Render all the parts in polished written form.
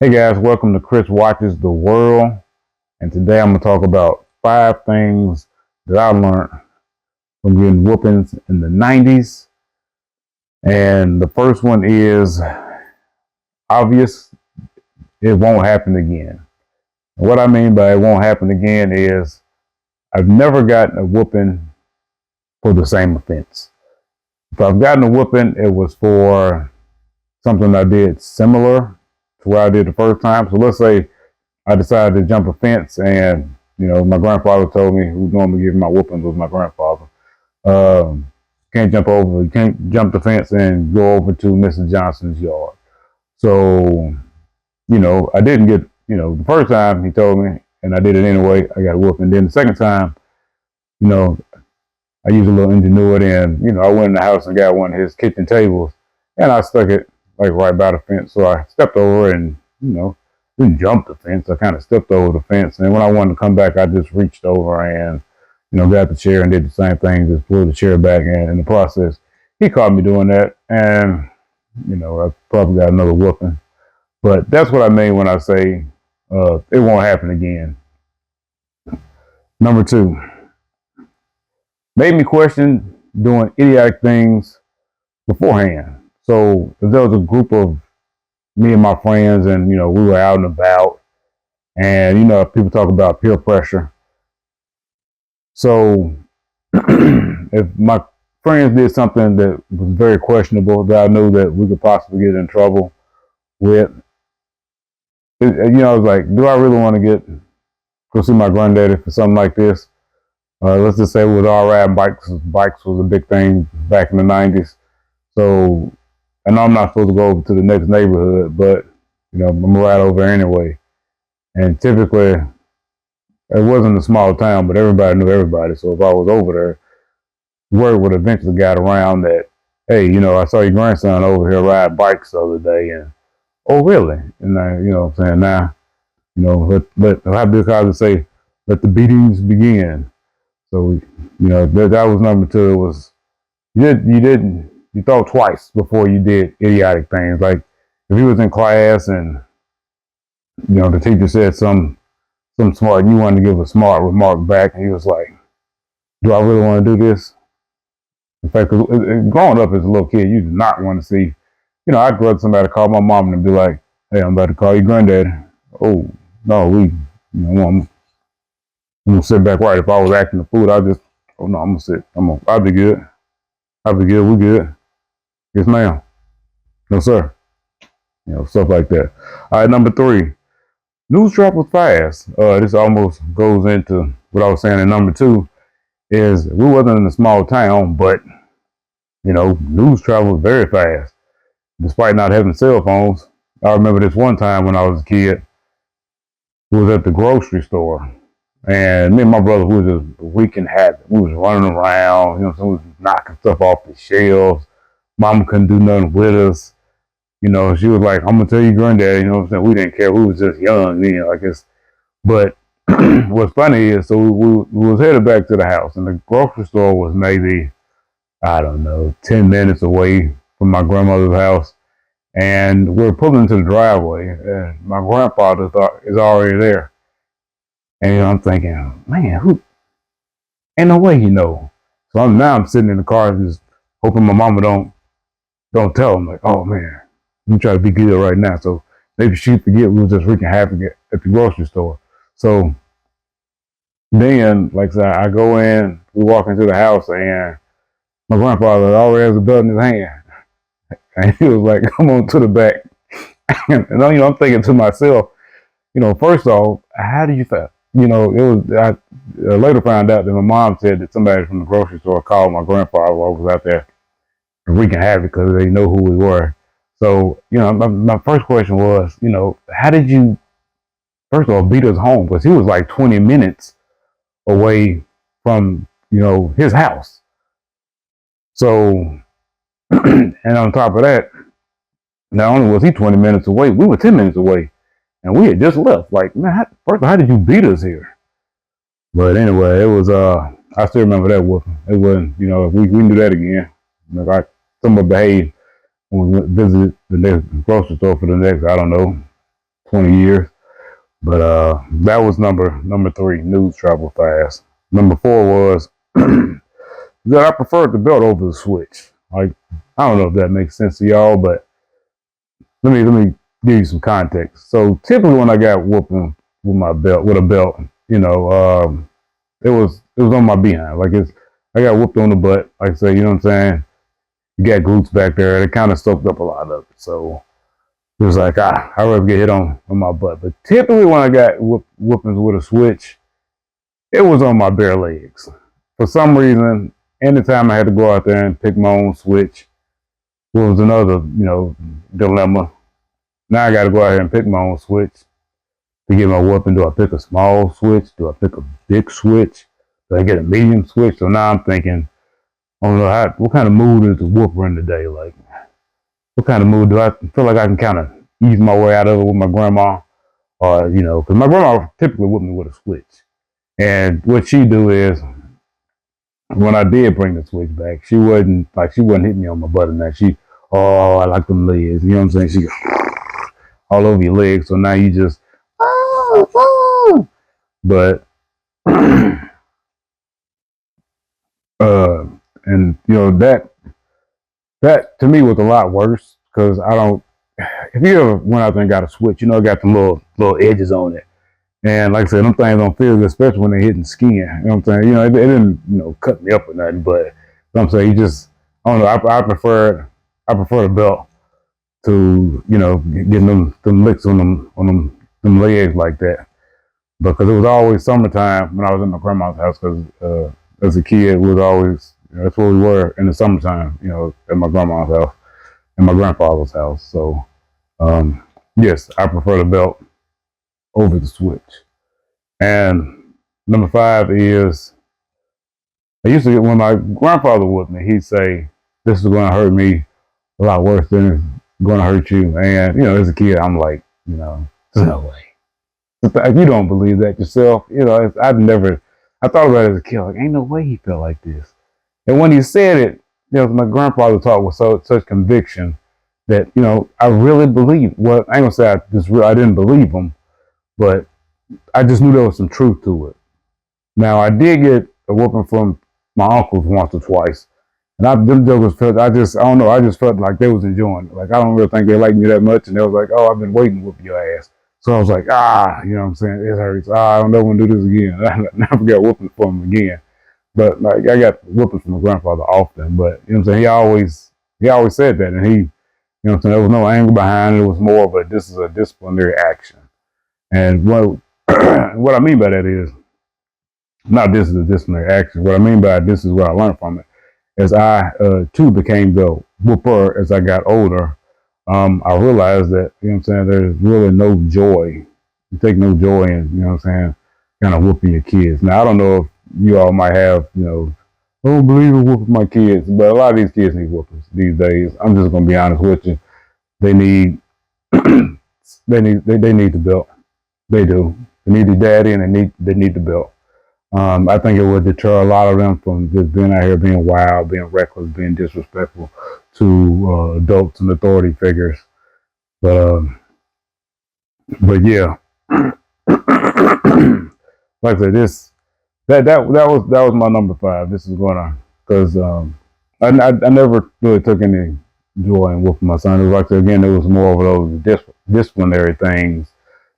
Hey guys, welcome to Chris Watches the World. And today I'm going to talk about 5 things that I learned from getting whoopings in the 90s. And the first one is obvious, it won't happen again. And what I mean by it won't happen again is I've never gotten a whooping for the same offense. If I've gotten a whooping, it was for something I did similar to what I did the first time. So let's say I decided to jump a fence, and my grandfather told me, who normally gives my whoopings was my grandfather. Can't jump over, you can't jump the fence and go over to Mrs. Johnson's yard. So, I didn't get, the first time he told me, and I did it anyway. I got a whooping. Then the second time, you know, I used a little ingenuity, and I went in the house and got one of his kitchen tables, and I stuck it like right by the fence. So I stepped over and didn't jump the fence. I kind of stepped over the fence, and when I wanted to come back, I just reached over and got the chair and did the same thing, just pulled the chair back. And in the process, he caught me doing that, and I probably got another whooping. But that's what I mean when I say it won't happen again. Number 2, made me question doing idiotic things beforehand. So if there was a group of me and my friends, and we were out and about, and people talk about peer pressure. So if my friends did something that was very questionable, that I knew that we could possibly get in trouble with, I was like, do I really want to go see my granddaddy for something like this? Let's just say we was all riding bikes. Bikes was a big thing back in the 90s. So I know I'm not supposed to go over to the next neighborhood, but I'm gonna ride over anyway. And typically, it wasn't a small town, but everybody knew everybody. So if I was over there, word would eventually get around that, hey, I saw your grandson over here ride bikes the other day, and oh really? And I, what I'm saying, now, let how big I would say, let the beatings begin. So that was number 2. It was you thought twice before you did idiotic things. Like if you was in class and the teacher said some smart, and you wanted to give a smart remark back, and he was like, do I really want to do this? In fact, growing up as a little kid, you did not want to see, I'd rather somebody call my mom and be like, hey, I'm about to call your granddad. Oh, no, I'm going to sit back right. If I was acting the fool, oh no, I'm going to sit. I'll be good. I'll be good. We good. Yes, ma'am. No, sir. Stuff like that. All right, number 3. News travels fast. This almost goes into what I was saying in number 2, is we wasn't in a small town, but news travels very fast, despite not having cell phones. I remember this one time when I was a kid, we was at the grocery store, and me and my brother, we was just wreaking havoc. We was running around, so we was knocking stuff off the shelves. Mama couldn't do nothing with us. She was like, I'm gonna tell you granddad, what I'm saying? We didn't care. We was just young, I guess. But what's funny is, so we was headed back to the house, and the grocery store was maybe, I don't know, 10 minutes away from my grandmother's house. And we're pulling into the driveway, and my grandfather is already there. And I'm thinking, man, who? Ain't no way he know. So I'm sitting in the car, just hoping my mama don't tell him, like, oh man, I'm trying to be good right now. So maybe she forget we was just wreaking havoc at the grocery store. So then, like I said, I go in, we walk into the house, and my grandfather already has a belt in his hand. And he was like, come on to the back. And I'm thinking to myself, first off, how do you feel? I later found out that my mom said that somebody from the grocery store called my grandfather while I was out there wreaking havoc because they know who we were. So, my first question was, how did you, first of all, beat us home? Because he was like 20 minutes away from, his house. So, and on top of that, not only was he 20 minutes away, we were 10 minutes away. And we had just left. Like, man, first of all, how did you beat us here? But anyway, it was, I still remember that whooping. It wasn't, if we can do that again. I somewhat behaved when we visited the next grocery store for the next, I don't know, 20 years. But that was number three, news travel fast. Number four was that I preferred the belt over the switch. Like, I don't know if that makes sense to y'all, but let me give you some context. So typically when I got whooping with my belt, with a belt, it was on my behind. Like I got whooped on the butt. Like I say, you know what I'm saying? You got glutes back there. It kind of soaked up a lot of it. So it was like, I'd rather get hit on my butt. But typically when I got whoopings with a switch, it was on my bare legs. For some reason, anytime I had to go out there and pick my own switch, was another, dilemma. Now I got to go out here and pick my own switch to get my whooping. Do I pick a small switch? Do I pick a big switch? Do I get a medium switch? So now I'm thinking, I don't know what kind of mood is the whooper in today? Like, what kind of mood do I feel like I can kind of ease my way out of it with my grandma? Or, because my grandma typically whooped me with a switch. And what she do is, when I did bring the switch back, she wasn't hitting me on my butt and that. I like them legs. You know what I'm saying? She all over your legs. So now you just, but, and that to me was a lot worse because if you ever went out there and got a switch, it got the little edges on it. And like I said, them things don't feel good, especially when they're hitting skin. You know what I'm saying? It didn't, cut me up or nothing, but you know what I'm saying, I don't know, I prefer the belt to, getting them licks on them legs like that. Because it was always summertime when I was in my grandma's house, because as a kid, we was always, that's where we were in the summertime, at my grandma's house and my grandfather's house. So, yes, I prefer the belt over the switch. And number five is, I used to get, when my grandfather whooped me, he'd say, this is going to hurt me a lot worse than it's going to hurt you. And, as a kid, I'm like, there's no way. If you don't believe that yourself, I thought about it as a kid, like, ain't no way he felt like this. And when he said it, my grandfather talked with such conviction that, I really believed. Well, I ain't gonna say I didn't believe him, but I just knew there was some truth to it. Now, I did get a whooping from my uncles once or twice. And them jokers felt, I don't know, I just felt like they was enjoying it. Like, I don't really think they liked me that much. And they was like, oh, I've been waiting to whoop your ass. So I was like, you know what I'm saying? It hurts. I don't ever want to do this again. I never got whooping from him again. But like, I got whooping from my grandfather often. But, you know what I'm saying? He always said that. And you know what I'm saying? There was no anger behind it. It was more of this is a disciplinary action. And what I mean by that is, not this is a disciplinary action. What I mean by this is what I learned from it. As I too became the whooper as I got older, I realized that, you know what I'm saying, there's really no joy. You take no joy in, you know what I'm saying, kind of whooping your kids. Now, I don't know if you all might have, I don't believe in whooping my kids, but a lot of these kids need whoopings these days. I'm just going to be honest with you. They need, they need the belt. They do. They need the daddy and they need the belt. I think it would deter a lot of them from just being out here being wild, being reckless, being disrespectful to adults and authority figures. But yeah, like I said, that was my number five. This is because I never really took any joy in whooping my son. It was like, again, it was more of those disciplinary things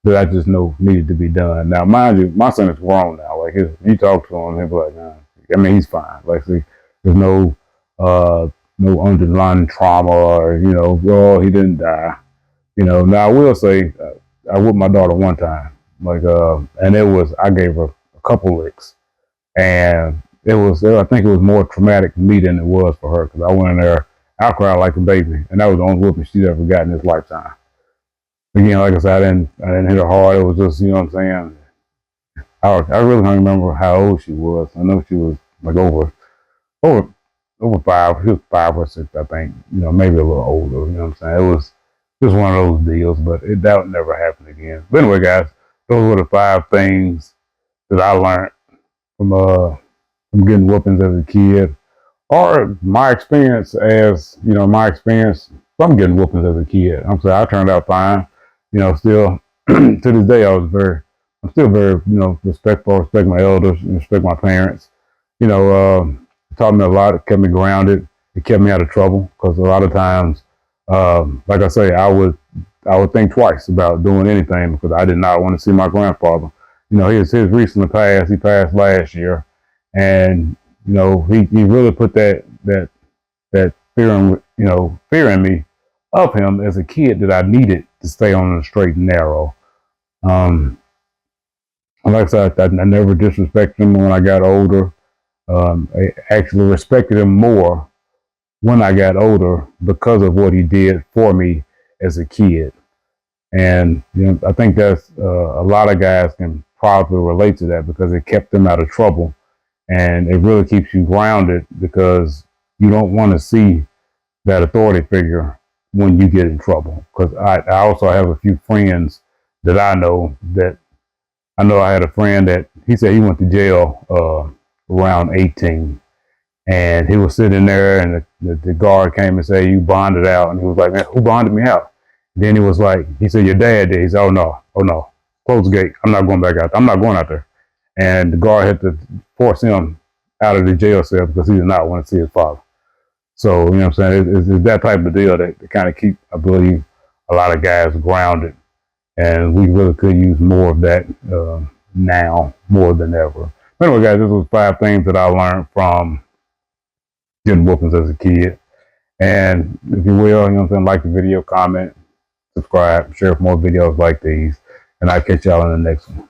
that I just know needed to be done. Now, mind you, my son is grown now. Like, you talk to him, he'll be like, nah. I mean, he's fine. Like, see, there's no underlying trauma or, oh, he didn't die. Now I will say, I whooped my daughter one time. Like, and I gave her a couple licks. And I think it was more traumatic for me than it was for her, because I went in there, I cried like a baby. And that was the only whooping she'd ever gotten in this lifetime. Again, like I said, I didn't hit her hard. It was just, you know what I'm saying? I really don't remember how old she was. I know she was like over 5. She was 5 or 6, I think. Maybe a little older. You know what I'm saying? It was just one of those deals, but that would never happen again. But anyway, guys, those were the 5 things that I learned from getting whoopings as a kid, or my experience from getting whoopings as a kid. I'm saying I turned out fine. Still to this day, I'm still very, respectful, respect my elders, and respect my parents. It taught me a lot. It kept me grounded. It kept me out of trouble because a lot of times, like I say, I would think twice about doing anything because I did not want to see my grandfather. His recently passed. He passed last year, and he really put that fear in me of him as a kid that I needed to stay on the straight and narrow. Um, like I said, I never disrespected him when I got older. I actually respected him more when I got older because of what he did for me as a kid. And I think that's a lot of guys can probably relate to that because it kept them out of trouble, and it really keeps you grounded because you don't want to see that authority figure when you get in trouble. Because I also have a few friends that I know I had a friend that he said he went to jail around 18, and he was sitting there, and the guard came and said, "You bonded out," and he was like, "Man, who bonded me out?" Then he said, "Your dad did." He said, oh no, close the gate. I'm not going back out. I'm not going out there." And the guard had to force him out of the jail cell because he did not want to see his father. So, you know what I'm saying? It's that type of deal that kind of keep, I believe, a lot of guys grounded. And we really could use more of that now more than ever. But anyway, guys, this was 5 things that I learned from getting whoopings as a kid. And if you will, like the video, comment, subscribe, share more videos like these. And I'll catch y'all in the next one.